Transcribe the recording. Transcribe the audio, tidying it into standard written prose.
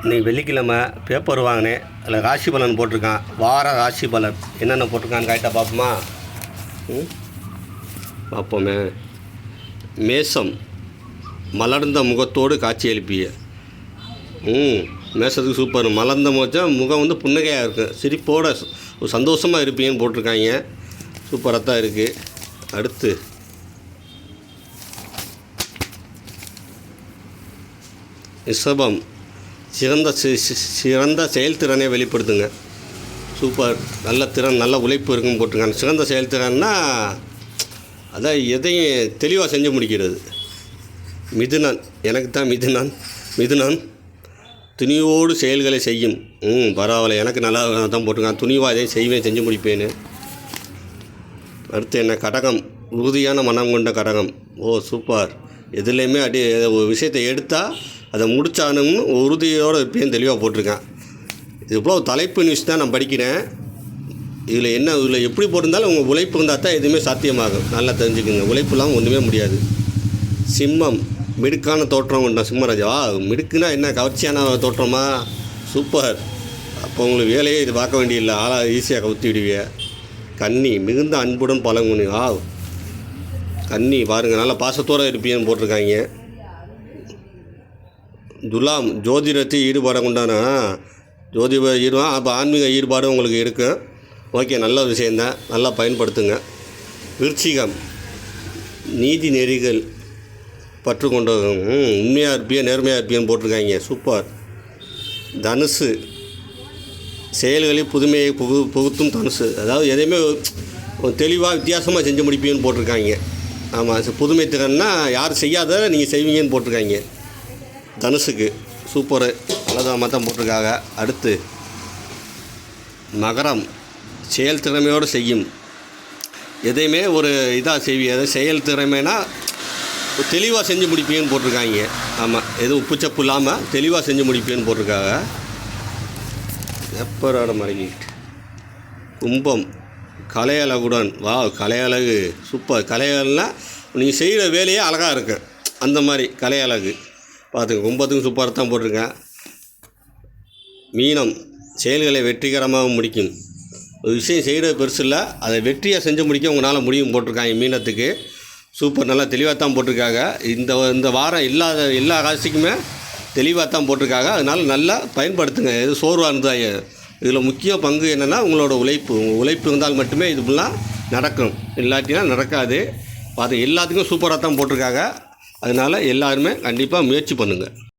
இன்றைக்கி வெள்ளிக்கிழமை பேப்பர் வாங்கினேன். அதில் ராசி பலன் போட்டிருக்கான். வார ராசி பலன் என்னென்ன போட்டிருக்கான்னு கரெக்டாக பார்ப்போமா? பார்ப்போமே. மேசம் மலர்ந்த முகத்தோடு காட்சி எழுப்பிய. மேசத்துக்கு சூப்பர். மலர்ந்த முகம் வந்து புன்னகையாக இருக்கும், சிரிப்போட சந்தோஷமாக இருப்பீங்கன்னு போட்டிருக்காங்க. சூப்பராக தான் இருக்குது. அடுத்து ரிஷபம் சிறந்த செயல்திறனை வெளிப்படுத்துங்க. சூப்பர். நல்ல திறன், நல்ல உழைப்பு இருக்குன்னு போட்டிருக்காங்க. சிறந்த செயல்திறன்னா அதான் எதையும் தெளிவாக செஞ்சு முடிக்கிறது. மிதுனன் எனக்கு தான் மிதுனன் துணிவோடு செயல்களை செய்யும். பரவாயில்ல, எனக்கு நல்லா தான் போட்டிருக்காங்க. துணிவாக எதையும் செய்வேன், செஞ்சு முடிப்பேன்னு. அடுத்து என்ன? கடகம் உறுதியான மனம் கொண்ட கடகம். சூப்பர். எதுலேயுமே ஒரு விஷயத்தை எடுத்தால் அதை முடிச்சானுன்னு உறுதியோடு இருப்பேன்னு தெளிவாக போட்டிருக்கேன். இது இவ்வளோ தலைப்பு நியூஸ் தான் நான் படிக்கிறேன். இதில் எப்படி போட்டிருந்தாலும் உங்கள் உழைப்பு இருந்தால் தான் எதுவுமே சாத்தியமாகும். நல்லா தெரிஞ்சுக்குங்க. உழைப்பு இல்லாமல் ஒன்றுமே முடியாது. சிம்மம் மிடுக்கான தோற்றம் கொண்ட சிம்மராஜா. மிடுக்குன்னா என்ன, கவர்ச்சியான தோற்றமா? சூப்பர். அப்போ உங்களுக்கு வேலையே இது பார்க்க வேண்டியதில்லை, ஆளாக ஈஸியாக கவுத்தி விடுவிய. கன்னி மிகுந்த அன்புடன் பழங்குனி. கன்னி பாருங்கள், நல்லா பாசத்தோடு இருப்பீங்கன்னு போட்டிருக்காங்க. துலாம் ஜோதிடத்தை ஈடுபாடு கொண்டானா ஜோதிட ஈடுபாடு, அப்போ ஆன்மீக ஈடுபாடு உங்களுக்கு இருக்கும். ஓகே, நல்ல விஷயந்தான், நல்லா பயன்படுத்துங்க. விருச்சிகம் நீதி நெறிகள் பற்று கொண்டவங்க. உண்மையாக இருப்பிய, நேர்மையாக இருப்பியன்னு போட்டிருக்காங்க. சூப்பர். தனுசு செயல்களில் புதுமையை புகுத்தும் தனுசு. அதாவது எதையுமே தெளிவாக வித்தியாசமாக செஞ்சு முடிப்பீங்கன்னு போட்டிருக்காங்க. ஆமாம், புதுமை திறன்னா யார் செய்யாத நீங்கள் செய்வீங்கன்னு போட்டிருக்காங்க. தனுசுக்கு சூப்பரு, நல்லதாக தான் போட்டிருக்காங்க. அடுத்து மகரம் செயல் திறமையோடு செய்யும். எதையுமே ஒரு இதாக செய்வீங்க. எதாவது செயல் திறமைனா தெளிவாக செஞ்சு முடிப்பீங்கன்னு போட்டிருக்காங்க. ஆமாம், எதுவும் உப்புச்சப்பு இல்லாமல் தெளிவாக செஞ்சு முடிப்பீங்கன்னு போட்டிருக்காங்க. எப்பரோட மறைஞ்சிட்டு. கும்பம் கலையழகுடன். கலையழகு சூப்பர். கலையழகுனால் நீங்கள் செய்கிற வேலையே அழகாக இருக்கு, அந்த மாதிரி கலையழகு பார்த்துங்க. கும்பத்துக்கும் சூப்பராக தான் போட்டிருக்கேன். மீனம் செயல்களை வெற்றிகரமாக முடிக்கும். ஒரு விஷயம் செய்கிறது பெருசு இல்லை, அதை வெற்றியாக செஞ்சு முடிக்க உங்களால் முடியும் போட்டிருக்காங்க. மீனத்துக்கு சூப்பர், நல்லா தெளிவாக தான் போட்டிருக்காங்க. இந்த வாரம் எல்லா ராசிக்குமே தெளிவாக தான் போட்டிருக்காங்க. அதனால் நல்லா பயன்படுத்துங்க. எது சோர்வாக இருந்தால் இதில் முக்கிய பங்கு என்னென்னா உங்களோட உழைப்பு. உங்கள் உழைப்பு இருந்தால் மட்டுமே இதுலாம் நடக்கும், இல்லாட்டினா நடக்காது. பார்த்து எல்லாத்துக்கும் சூப்பராக தான் போட்டிருக்காங்க. அதனால் எல்லாருமே கண்டிப்பாக முயற்சி பண்ணுங்கள்.